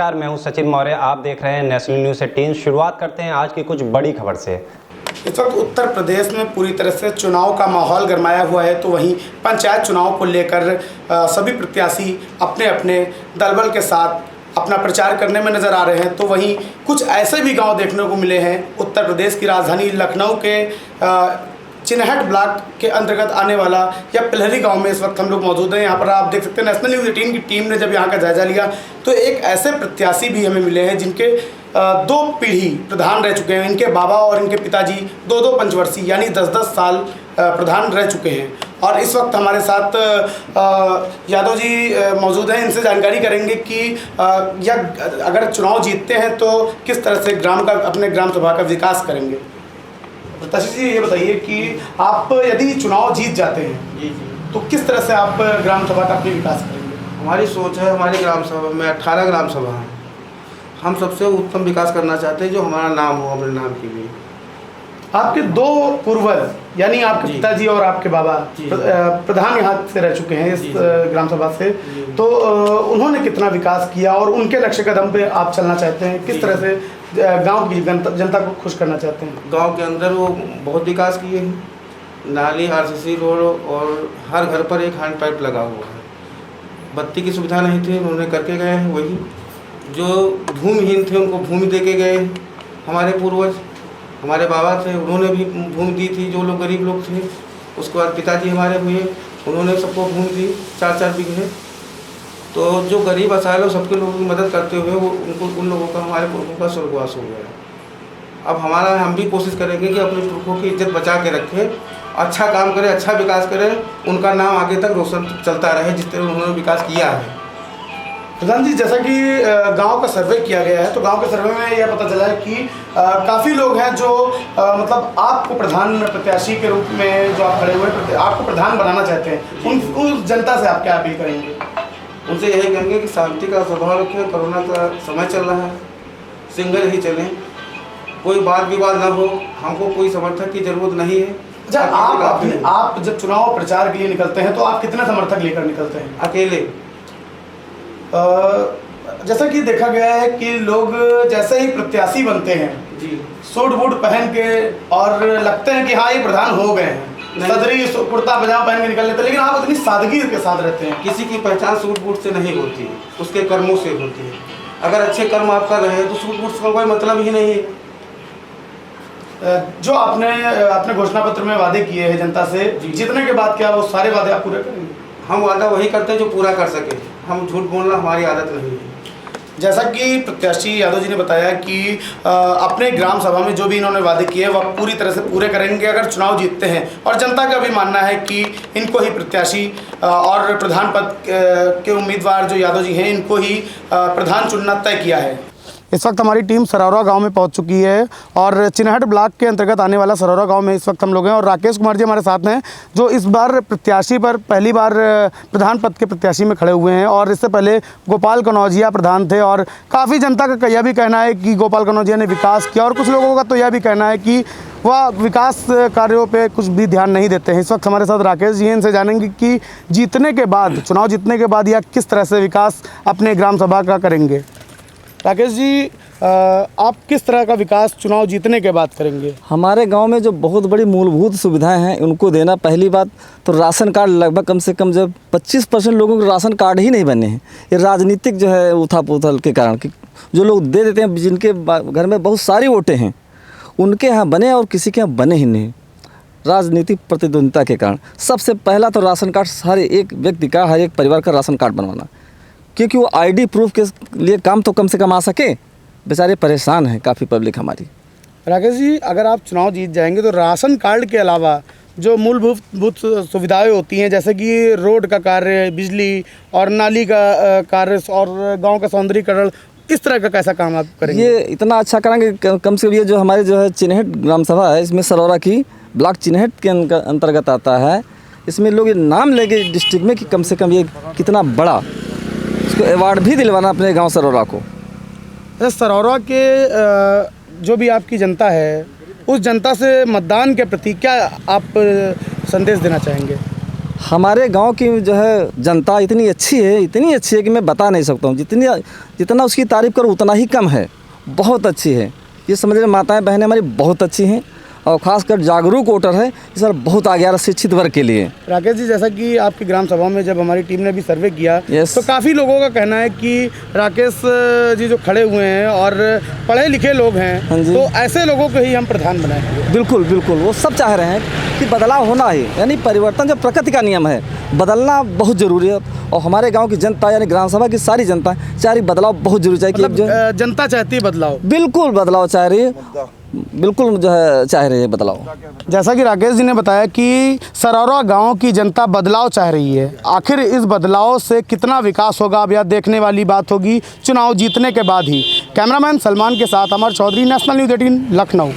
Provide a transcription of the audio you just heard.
नमस्कार, मैं हूं सचिन मौर्य। आप देख रहे हैं नेशनल न्यूज़ 18। शुरुआत करते हैं आज की कुछ बड़ी खबर से। इस वक्त उत्तर प्रदेश में पूरी तरह से चुनाव का माहौल गरमाया हुआ है, तो वहीं पंचायत चुनाव को लेकर सभी प्रत्याशी अपने अपने दलबल के साथ अपना प्रचार करने में नज़र आ रहे हैं। तो वहीं कुछ ऐसे भी गांव देखने को मिले हैं उत्तर प्रदेश की राजधानी लखनऊ के चिनहट ब्लॉक के अंतर्गत आने वाला या पिलहरी गांव में इस वक्त हम लोग मौजूद हैं। यहाँ पर आप देख सकते हैं नेशनल न्यूज़ 18 की टीम ने जब यहाँ का जायजा लिया तो एक ऐसे प्रत्याशी भी हमें मिले हैं जिनके दो पीढ़ी प्रधान रह चुके हैं। इनके बाबा और इनके पिताजी दो पंचवर्षीय यानी 10-10 साल प्रधान रह चुके हैं। और इस वक्त हमारे साथ यादव जी मौजूद हैं। इनसे जानकारी करेंगे कि या अगर चुनाव जीतते हैं तो किस तरह से अपने ग्राम सभा का विकास करेंगे। प्रत्याशी जी, ये बताइए कि आप यदि चुनाव जीत जाते हैं तो किस तरह से आप ग्राम सभा का अपनी विकास करेंगे। हमारी सोच है, हमारी ग्राम सभा में 18 ग्राम सभा है। हम सबसे उत्तम विकास करना चाहते हैं जो हमारा नाम हो, अपने नाम के लिए। आपके दो पूर्वज यानी आपके पिताजी और आपके बाबा प्रधान यहाँ से रह चुके हैं इस ग्राम सभा से, तो उन्होंने कितना विकास किया और उनके लक्ष्य कदम पे आप चलना चाहते हैं। किस तरह से गांव की जनता को खुश करना चाहते हैं। गांव के अंदर वो बहुत विकास किए हैं। नाली, आरसीसी रोड और हर घर पर एक हैंड पाइप लगा हुआ है। बत्ती की सुविधा नहीं थी, उन्होंने करके गए हैं। वही जो भूमिहीन थे उनको भूमि दे के गए हमारे पूर्वज। हमारे बाबा थे, उन्होंने भी भूमि दी थी जो लोग गरीब लोग थे। उसके बाद पिताजी हमारे हुए, उन्होंने सबको भूमि दी 4-4 बीघे। तो जो गरीब असहाय लोग सबके लोगों की मदद करते हुए वो उन लोगों का, हमारे पुरखों का स्वर्गवास हो गया। अब हम भी कोशिश करेंगे कि अपने पुरखों की इज्जत बचा के रखें, अच्छा काम करें, अच्छा विकास करें, उनका नाम आगे तक रोशन चलता रहे जिस तरह उन्होंने विकास किया है। प्रधान जी, जैसा कि गांव का सर्वे किया गया है तो गांव के सर्वे में यह पता चला है कि काफ़ी लोग हैं जो मतलब आपको प्रधान प्रत्याशी के रूप में जो आप खड़े हुए आपको प्रधान बनाना चाहते हैं। उन जनता से आप क्या अपील करेंगे। उनसे यही कहेंगे कि शांति का स्वभाव रखें। कोरोना का समय चल रहा है, सिंगल ही चलें, कोई वाद विवाद ना हो। हमको कोई समर्थक की जरूरत नहीं है। अच्छा, आप जब चुनाव प्रचार के लिए निकलते हैं तो आप कितने समर्थक लेकर निकलते हैं। अकेले। जैसा कि देखा गया है कि लोग जैसे ही प्रत्याशी बनते हैं जी सूट बूट पहन के और लगते हैं कि हाँ ये प्रधान हो गए हैं, सदरी कुर्ता पजामा पहन के निकल लेते हैं, लेकिन आप इतनी सादगी के साथ रहते हैं। किसी की पहचान सूट बूट से नहीं होती है, उसके कर्मों से होती है। अगर अच्छे कर्म आप कर रहे हैं तो सूट बूट का कोई मतलब ही नहीं है। जो आपने अपने घोषणा पत्र में वादे किए हैं जनता से, जीतने के बाद क्या वो सारे वादे आप पूरे करेंगे। हम वादा वही करते हैं जो पूरा कर सके। हम झूठ बोलना हमारी आदत नहीं है। जैसा कि प्रत्याशी यादव जी ने बताया कि अपने ग्राम सभा में जो भी इन्होंने वादे किए वह पूरी तरह से पूरे करेंगे अगर चुनाव जीतते हैं। और जनता का भी मानना है कि इनको ही प्रत्याशी और प्रधान पद के उम्मीदवार जो यादव जी हैं इनको ही प्रधान चुनना तय किया है। इस वक्त हमारी टीम सरौरा गांव में पहुंच चुकी है और चिनहट ब्लॉक के अंतर्गत आने वाला सरौरा गांव में इस वक्त हम लोग हैं और राकेश कुमार जी हमारे साथ हैं जो इस बार प्रत्याशी पर पहली बार प्रधान पद के प्रत्याशी में खड़े हुए हैं। और इससे पहले गोपाल कनौजिया प्रधान थे और काफ़ी जनता का यह भी कहना है कि गोपाल कनौजिया ने विकास किया और कुछ लोगों का तो यह भी कहना है कि वह विकास कार्यों पे कुछ भी ध्यान नहीं देते हैं। इस वक्त हमारे साथ राकेश जी हैं, इनसे जानेंगे कि जीतने के बाद, चुनाव जीतने के बाद या किस तरह से विकास अपने ग्राम सभा का करेंगे। राकेश जी, आप किस तरह का विकास चुनाव जीतने के बाद करेंगे। हमारे गांव में जो बहुत बड़ी मूलभूत सुविधाएं हैं उनको देना। पहली बात तो राशन कार्ड लगभग कम से कम जब 25% लोगों के राशन कार्ड ही नहीं बने हैं। ये राजनीतिक जो है उथल पुथल के कारण कि जो लोग दे देते हैं, जिनके घर में बहुत सारी वोटें हैं उनके यहाँ बने और किसी के यहाँ बने ही नहीं, राजनीतिक प्रतिद्वंदिता के कारण। सबसे पहला तो राशन कार्ड हर एक व्यक्ति का, हर एक परिवार का राशन कार्ड बनवाना, क्योंकि वो आईडी प्रूफ के लिए काम तो कम से कम आ सके। बेचारे परेशान हैं काफ़ी पब्लिक हमारी। राकेश जी, अगर आप चुनाव जीत जाएंगे तो राशन कार्ड के अलावा जो मूलभूत सुविधाएं होती हैं जैसे कि रोड का कार्य, बिजली और नाली का कार्य और गांव का सौंदर्यीकरण, इस तरह का कैसा काम आप करेंगे। ये इतना अच्छा कराएंगे कम से कम। ये जो हमारे जो है चिनहट ग्राम सभा है, इसमें सरौरा की ब्लॉक चिनहट के अंतर्गत आता है। इसमें लोग ये नाम लेंगे डिस्ट्रिक्ट में कि कम से कम ये कितना बड़ा, इसको अवार्ड भी दिलवाना अपने गाँव सरौरा को। सरौरा के जो भी आपकी जनता है उस जनता से मतदान के प्रति क्या आप संदेश देना चाहेंगे। हमारे गांव की जो है जनता इतनी अच्छी है कि मैं बता नहीं सकता हूँ। जितना उसकी तारीफ़ करूँ उतना ही कम है। बहुत अच्छी है, ये समझ रहे माताएं बहनें हमारी बहुत अच्छी हैं और ख़ासकर जागरूक वोटर है, इस बार बहुत आगे आ रहा शिक्षित वर्ग के लिए। राकेश जी, जैसा कि आपकी ग्राम सभा में जब हमारी टीम ने भी सर्वे किया तो काफ़ी लोगों का कहना है कि राकेश जी जो खड़े हुए हैं और पढ़े लिखे लोग हैं, तो ऐसे लोगों को ही हम प्रधान बनाएं। बिल्कुल बिल्कुल, वो सब चाह रहे हैं कि बदलाव होना ही, यानी परिवर्तन जो प्रकृति का नियम है, बदलना बहुत ज़रूरी है। और हमारे गांव की जनता यानी ग्राम सभा की सारी जनता चाह रही बदलाव बहुत जरूरी चाहिए। मतलब जो जनता चाहती है बदलाव, बिल्कुल बदलाव चाह रही है, बिल्कुल जो है चाह रही है बदलाव। जैसा कि राकेश जी ने बताया कि सरौरा गांव की जनता बदलाव चाह रही है। आखिर इस बदलाव से कितना विकास होगा अब यह देखने वाली बात होगी चुनाव जीतने के बाद ही। कैमरामैन सलमान के साथ अमर चौधरी, नेशनल न्यूज़ 18 लखनऊ।